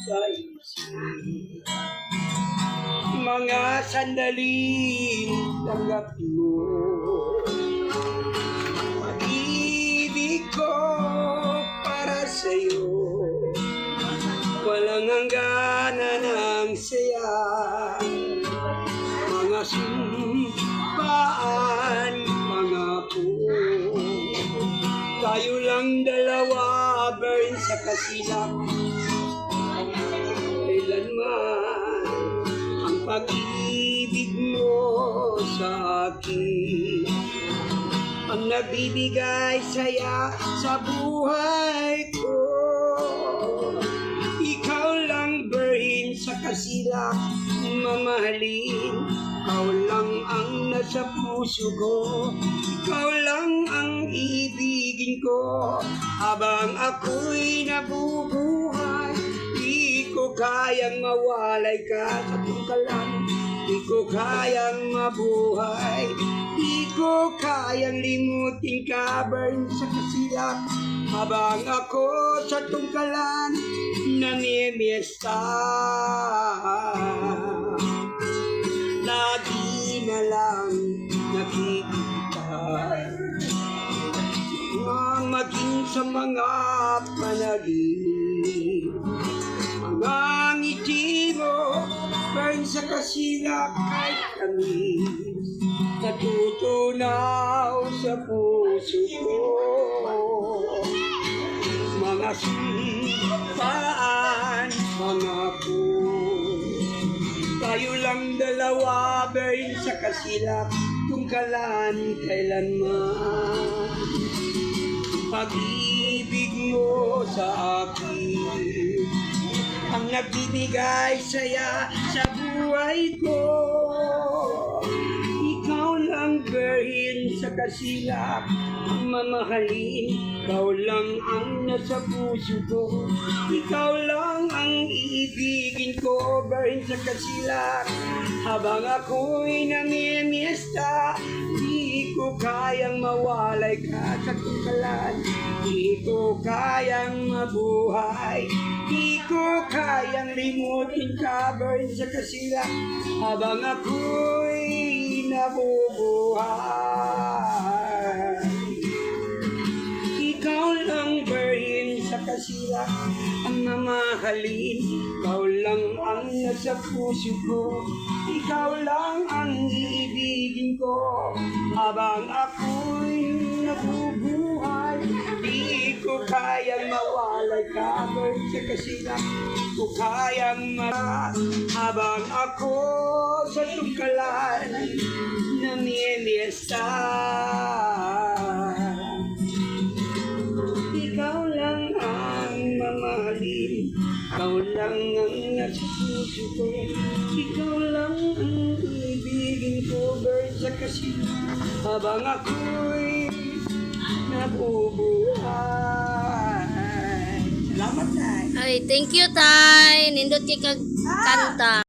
sa isip. Mga sandaling tanggap mo pag-ibig ko para sa'yo. Walang hangganan ng saya, mga sumpaan, mga po. Tayo lang dalawa, burn sa kasilap. Kailanman ang pag-ibig mo sa akin ang nagbibigay saya sa buhay ko. Ikaw lang burn sa kasilap, mamahalin. Ikaw lang ang nasa puso ko. Ikaw lang ang ibigin ko habang ako'y nabubuhay. Di ko kayang mawalay ka sa tungkalan. Di ko kayang mabuhay. Di ko kayang limutin ka, burn sa kasilap. Habang ako sa tungkalan namimiesta. Lagi na lang nakikita maging sa mga panaginip. Mga ngiti mo burn sa kasilap kahit tamis, natutunaw sa puso ko. Mga sumpaan, mga po. Tayo lang dalawa, burn sa kasilap, tungkalan kailanman. Pag-ibig mo sa akin ang nagbibigay saya sa buhay ko. Ikaw lang burn sa kasilap, mamahalin. Ikaw lang ang nasa puso ko. Ikaw lang ang iibigin ko, burn sa kasilap. Habang ako'y namimiesta, di ko kayang mawalay ka sa tungkalan. Di ko kayang mabuhay. Di ko kayang limutin ka, burn sa kasilap. Habang ako'y nabubuhay. Ikaw lang burn sa kasilap, ang mamahalin. Ikaw lang ang nasa puso ko. Ikaw lang ang iibigin ko habang ako'y nabubuhay. Di ko kayang mawalay ka, burn sa kasilap. Di ko kayang habang ako sa tungkalan namimiesta. Ikaw lang ang mamahalin. Ikaw lang ang nasa puso ko. Ikaw lang ang ibigin ko, burn sa kasilap. Habang ako'y nabubuhay. Salamat, Tay. Ay, thank you, Tay. Nindot kay kag kanta.